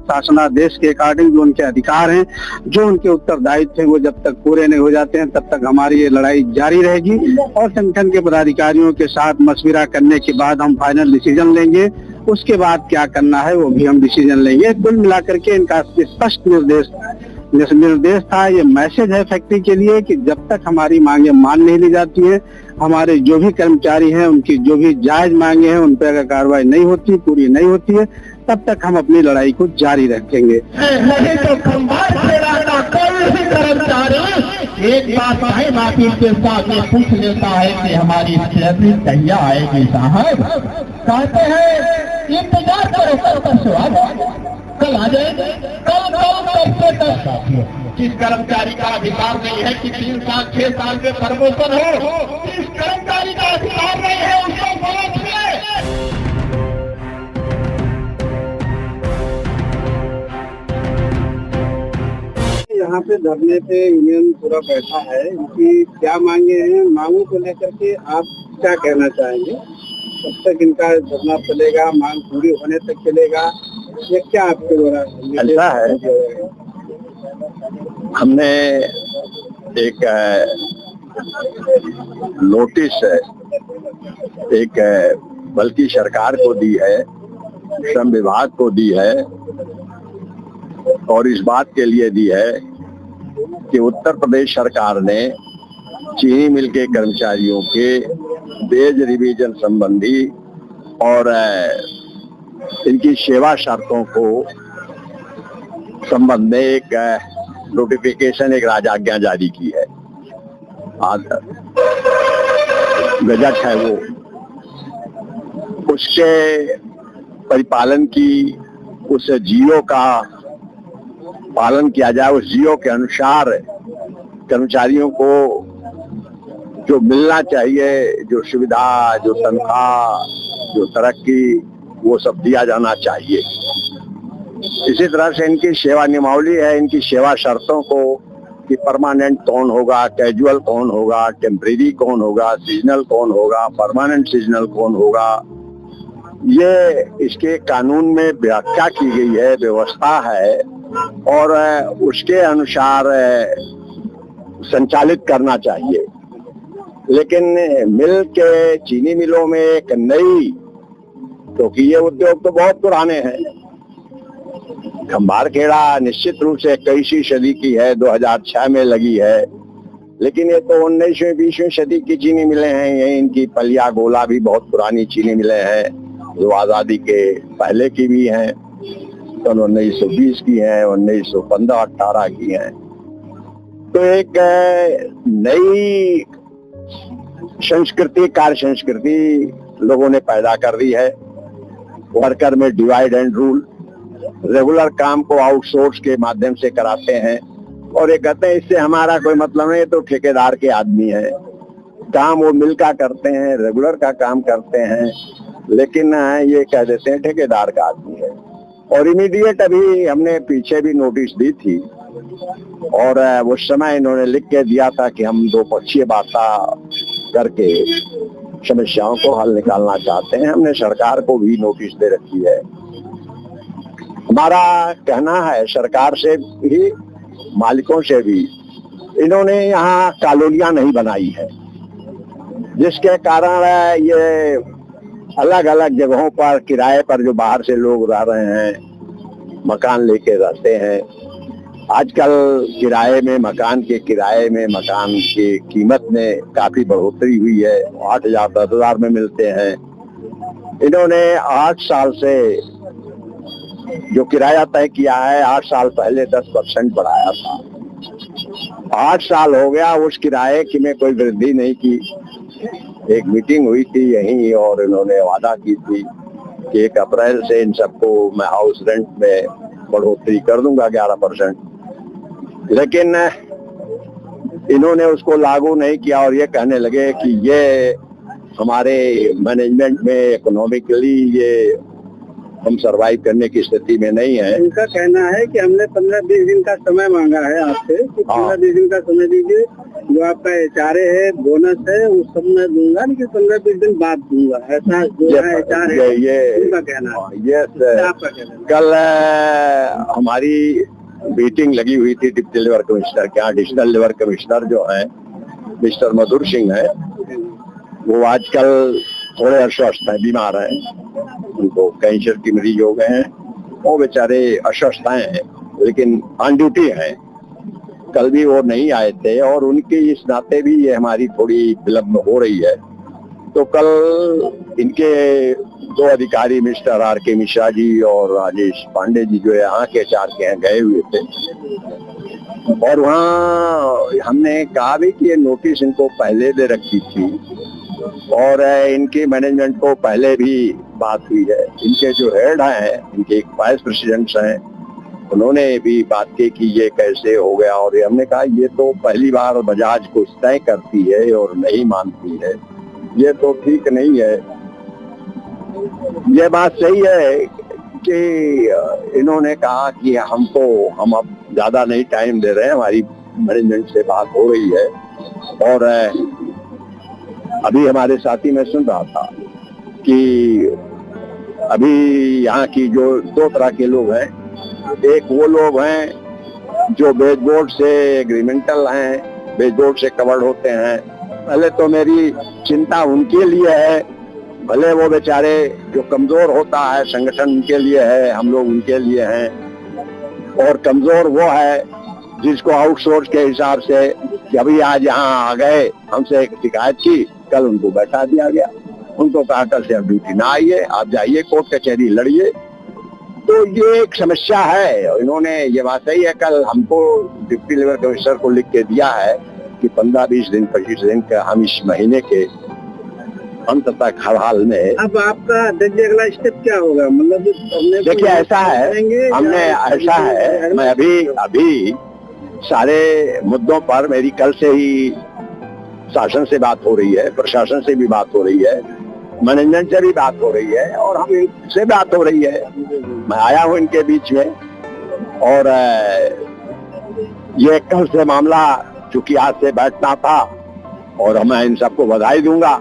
शासनादेश के अकॉर्डिंग जो उनके अधिकार हैं, जो उनके उत्तरदायित्व हैं, वो जब तक पूरे नहीं हो जाते हैं तब तक हमारी ये लड़ाई जारी रहेगी। और संगठन के पदाधिकारियों के साथ मशविरा करने के बाद हम फाइनल डिसीजन लेंगे। उसके बाद क्या करना है वो भी हम डिसीजन लेंगे। कुल मिलाकर के इनका स्पष्ट निर्देश था, ये मैसेज है फैक्ट्री के लिए कि जब तक हमारी मांगे मान नहीं ली जाती हैं, हमारे जो भी कर्मचारी हैं उनकी जो भी जायज मांगे हैं उन पर अगर कार्रवाई नहीं होती, पूरी नहीं होती है, तब तक हम अपनी लड़ाई को जारी रखेंगे। नहीं तो कोई भी कर्मचारी एक बात है माफी के साथ में पूछ लेता है कि हमारी सैलरी कहिया आएगी साहब। कहते हैं इंतजार करो, कल स्वागत कल आ जाएंगे, कल जिस कर्मचारी का अधिकार नहीं है कि 3 साल 6 साल में प्रमोशन हो, जिस कर्मचारी का अधिकार नहीं है उसको बोनस मिले। यहाँ पे धरने पे यूनियन पूरा बैठा है, इनकी क्या मांगे हैं, मांगों को लेकर के आप क्या कहना चाहेंगे? कब तक इनका धरना चलेगा, मांग पूरी होने तक चलेगा, ये क्या आपके द्वारा? ऐसा है, हमने एक नोटिस एक बल्कि सरकार को दी है, श्रम विभाग को दी है और इस बात के लिए दी है कि उत्तर प्रदेश सरकार ने चीनी मिल के कर्मचारियों के वेज रिवीजन संबंधी और इनकी सेवा शर्तों को संबंध में एक नोटिफिकेशन, एक राजाज्ञा जारी की है। गजट है वो, उसके परिपालन की, उस जियो का पालन किया जाए, उस जियो के अनुसार कर्मचारियों को जो मिलना चाहिए, जो सुविधा, जो तनख्वाह, जो तरक्की, वो सब दिया जाना चाहिए। इसी तरह से इनकी सेवा नियमावली है, इनकी सेवा शर्तों को कि परमानेंट कौन होगा, कैजुअल कौन होगा, टेम्परेरी कौन होगा, सीजनल कौन होगा, परमानेंट सीजनल कौन होगा, ये इसके कानून में व्याख्या की गई है, व्यवस्था है और उसके अनुसार संचालित करना चाहिए। लेकिन मिल के चीनी मिलों में एक नई, क्योंकि ये उद्योग तो बहुत पुराने हैं, खंबारखेड़ा निश्चित रूप से 21वीं सदी की है, 2006 में लगी है, लेकिन ये तो 19वीं 20वीं सदी की चीनी मिलें हैं। ये इनकी पलिया गोला भी बहुत पुरानी चीनी मिलें हैं, जो आजादी के पहले की भी हैं, तो 1920 की हैं, 1915-18 की हैं। तो एक नई संस्कृति, कार्य संस्कृति लोगों ने पैदा कर दी है। वर्कर में डिवाइड एंड रूल, रेगुलर काम को आउटसोर्स के माध्यम से कराते हैं और ये कहते हैं इससे हमारा कोई मतलब नहीं, तो ठेकेदार के आदमी है, काम वो मिल का करते हैं, रेगुलर का काम करते हैं, लेकिन ये कह देते हैं ठेकेदार का आदमी है। और इमीडिएट अभी हमने पीछे भी नोटिस दी थी और उस समय इन्होंने लिख के दिया था कि हम दो पक्षीय वार्ता करके समस्याओं को हल निकालना चाहते हैं। हमने सरकार को भी नोटिस दे रखी है। हमारा कहना है सरकार से भी, मालिकों से भी, इन्होंने यहाँ कॉलोनियां नहीं बनाई है, जिसके कारण ये अलग अलग जगहों पर किराए पर जो बाहर से लोग रह रहे हैं, मकान लेके रहते हैं। आजकल किराए में, मकान के किराए में, मकान की कीमत में काफी बढ़ोतरी हुई है, 8,000 10,000 में मिलते हैं। इन्होंने 8 साल से जो किराया तय किया है, 8 साल पहले 10% बढ़ाया था, 8 साल हो गया, उस किराए की में कोई वृद्धि नहीं की। एक मीटिंग हुई थी यहीं और इन्होंने वादा की थी कि 1 अप्रैल से इन सबको मैं हाउस रेंट में बढ़ोतरी कर दूंगा 11%, लेकिन इन्होंने उसको लागू नहीं किया और ये कहने लगे कि ये हमारे मैनेजमेंट में इकोनॉमिकली ये हम सरवाइव करने की स्थिति में नहीं है। उनका कहना है कि हमने 15-20 दिन का समय मांगा है आपसे, कि 15-20 दिन का समय दीजिए, जो आपका एचआरए है, बोनस है, उस सब मैं दूंगा, लेकिन 15-20 दिन बाद दूंगा, ऐसा जो है एचआरए है, ये उनका कहना है। आपका कहना है? कल हमारी मीटिंग लगी हुई थी डिप्टी लेबर कमिश्नर के यहाँ। डिविजनल लेबर कमिश्नर जो है मिस्टर मधुर सिंह है, वो आजकल थोड़े अस्वस्थ है, बीमार है, उनको कैंसर की मरीज हो गए हैं, वो बेचारे अस्वस्थ हैं, लेकिन ऑन ड्यूटी हैं। कल भी वो नहीं आए थे और उनके इस नाते भी ये हमारी थोड़ी विलम्ब हो रही है। तो कल इनके दो अधिकारी मिस्टर आर.के. मिश्रा जी और राजेश पांडे जी जो यहाँ के एचआर के हैं गए हुए थे, और वहाँ हमने कहा भी कि ये नोटिस इनको पहले दे रखी थी और इनके मैनेजमेंट को पहले भी बात हुई है। इनके जो हेड हैं, इनके एक वाइस प्रेसिडेंट्स हैं, उन्होंने भी बात की कि ये कैसे हो गया, और हमने कहा ये तो पहली बार बजाज कुछ तय करती है और नहीं मानती है, ये तो ठीक नहीं है। ये बात सही है कि इन्होंने कहा कि हम अब ज्यादा नहीं टाइम दे रहे हैं, हमारी मैनेजमेंट से बात हो रही है। और अभी हमारे साथी में सुन रहा था कि अभी यहाँ की जो दो तरह के लोग हैं, एक वो लोग हैं जो बेस बोर्ड से एग्रीमेंटल हैं, बेस बोर्ड से कवर्ड होते हैं। पहले तो मेरी चिंता उनके लिए है, भले वो बेचारे जो कमजोर होता है संगठन उनके लिए है, हम लोग उनके लिए हैं। और कमजोर वो है जिसको आउटसोर्स के हिसाब से कि अभी आज यहाँ आ गए, हमसे एक शिकायत की, कल उनको बैठा दिया गया, उनको कहा कल से आप ड्यूटी ना आइए, आप जाइए कोर्ट कचहरी लड़िए। तो ये एक समस्या है। और इन्होंने ये बात सही है, कल हमको डिप्टी लेबर कमिश्नर को लिख के दिया है कि 15-20 दिन 25 दिन का हम इस महीने के अंत तक हर हाल में। अब आपका देखिए अगला स्टेप क्या होगा, मतलब देखिए ऐसा है, हमने ऐसा है, मैं अभी सारे मुद्दों पर मेरी कल से ही शासन से बात हो रही है, प्रशासन से भी बात हो रही है, मैनेजमेंट से भी बात हो रही है, और हम इनसे बात हो रही है। मैं आया हूँ इनके बीच में, और ये कल से मामला चूंकि आज से बैठना था, और मैं इन सबको बधाई दूंगा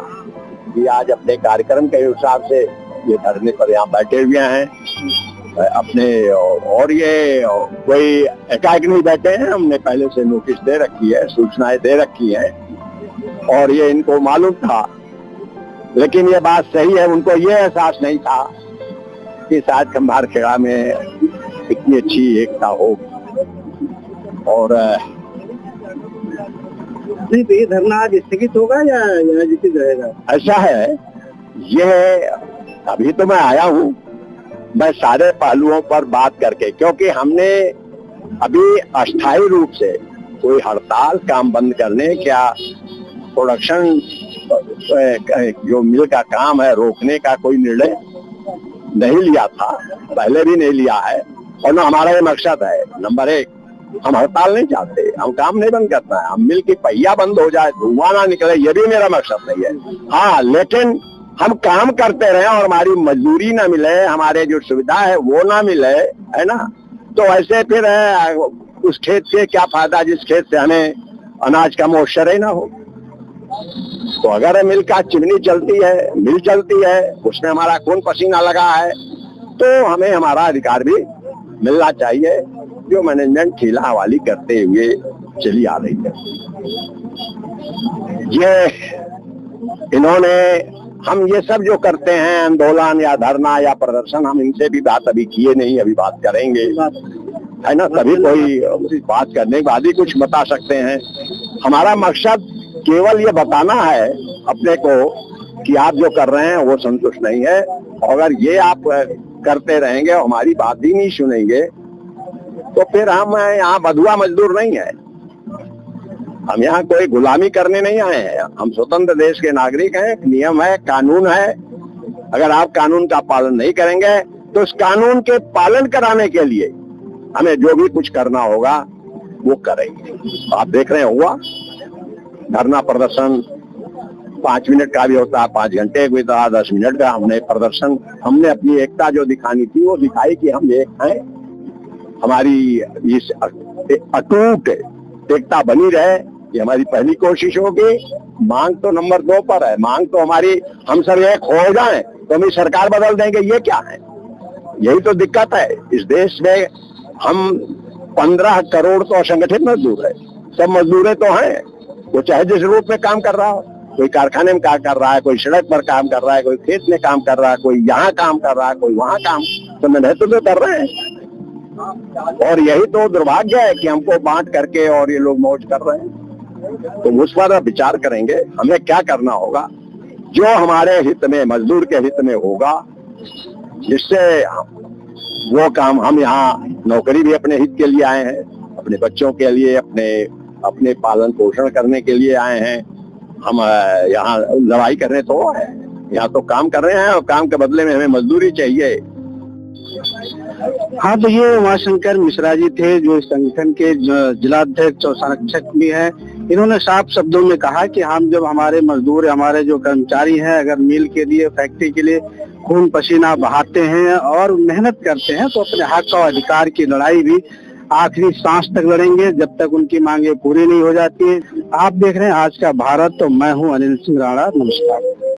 कि आज अपने कार्यक्रम के हिसाब से ये धरने पर यहाँ बैठे हुए हैं अपने। और ये कोई एकाएक नहीं बैठे हैं, हमने पहले से नोटिस दे रखी है, सूचनाएं दे रखी है, और ये इनको मालूम था। लेकिन ये बात सही है, उनको ये एहसास नहीं था कि शायद खंभारखेड़ा में इतनी अच्छी एकता हो। और ये धरना आज स्थगित होगा या जितित रहेगा? ऐसा है, ये अभी तो मैं आया हूँ, मैं सारे पहलुओं पर बात करके, क्योंकि हमने अभी अस्थायी रूप से कोई हड़ताल, काम बंद करने, क्या प्रोडक्शन जो मिल का काम है रोकने का कोई निर्णय नहीं लिया था, पहले भी नहीं लिया है। और ना हमारा ये मकसद है, नंबर एक, हम हड़ताल नहीं चाहते, हम काम नहीं बंद करना है, हम मिल की पहिया बंद हो जाए, धुआं ना निकले, ये भी मेरा मकसद नहीं है। हाँ, लेकिन हम काम करते रहे और हमारी मजदूरी ना मिले, हमारे जो सुविधा है वो ना मिले, है ना, तो ऐसे फिर उस खेत से क्या फायदा जिस खेत से हमें अनाज का मोशर ही ना हो। तो अगर मिल का चिमनी चलती है, मिल चलती है, उसमें हमारा खून पसीना लगा है, तो हमें हमारा अधिकार भी मिलना चाहिए, जो मैनेजमेंट खीला हवाली करते हुए चली आ रही है। ये इन्होंने, हम ये सब जो करते हैं आंदोलन या धरना या प्रदर्शन, हम इनसे भी बात अभी किए नहीं, अभी बात करेंगे, है ना, तभी कोई बात करने के बाद ही कुछ बता सकते हैं। हमारा मकसद केवल ये बताना है अपने को कि आप जो कर रहे हैं वो संतुष्ट नहीं है, और अगर ये आप करते रहेंगे और हमारी बात ही नहीं सुनेंगे, तो फिर हम यहाँ बधुआ मजदूर नहीं है, हम यहाँ कोई गुलामी करने नहीं आए हैं, हम स्वतंत्र देश के नागरिक हैं, नियम है, कानून है। अगर आप कानून का पालन नहीं करेंगे तो इस कानून के पालन कराने के लिए हमें जो भी कुछ करना होगा वो करेंगे। आप देख रहे हैं, हुआ धरना प्रदर्शन 5 मिनट का भी होता है, 5 घंटे का भी था, 10 मिनट का हमने प्रदर्शन, हमने अपनी एकता जो दिखानी थी वो दिखाई कि हम एक हैं। हमारी इस अटूट एकता बनी रहे, ये हमारी पहली कोशिश होगी। मांग तो नंबर 2 पर है, मांग तो हमारी हम सब एक हो जाएं तो हम सरकार बदल देंगे, ये क्या है? यही तो दिक्कत है इस देश में। हम 15 करोड़ तो असंगठित मजदूर है, सब मजदूरें तो हैं, वो चाहे जिस रूप में काम कर रहा हो, कोई कारखाने में काम कर रहा है, कोई सड़क पर काम कर रहा है, कोई खेत में काम कर रहा है, कोई यहाँ काम कर रहा है, कोई वहाँ काम, तो मेहनत तो कर रहे हैं। और यही तो दुर्भाग्य है कि हमको बांट करके और ये लोग मौज कर रहे हैं। तो उस पर विचार करेंगे हमें क्या करना होगा जो हमारे हित में, मजदूर के हित में होगा, जिससे वो काम, हम यहाँ नौकरी भी अपने हित के लिए आए हैं, अपने बच्चों के लिए, अपने पालन पोषण करने के लिए आए हैं। हम यहाँ लड़ाई कर रहे तो है, यहाँ तो काम कर रहे हैं और काम के बदले में हमें मजदूरी चाहिए। हाँ, तो ये उमाशंकर मिश्रा जी थे जो इस संगठन के जिलाध्यक्ष और संरक्षक भी हैं। इन्होंने साफ शब्दों में कहा कि हम जब हमारे मजदूर, हमारे जो कर्मचारी हैं, अगर मिल के लिए, फैक्ट्री के लिए खून पसीना बहाते हैं और मेहनत करते हैं तो अपने हक और अधिकार की लड़ाई भी आखिरी सांस तक लड़ेंगे जब तक उनकी मांगे पूरी नहीं हो जाती है। आप देख रहे हैं आज का भारत, तो मैं हूं अनिल सिंह राणा। नमस्कार।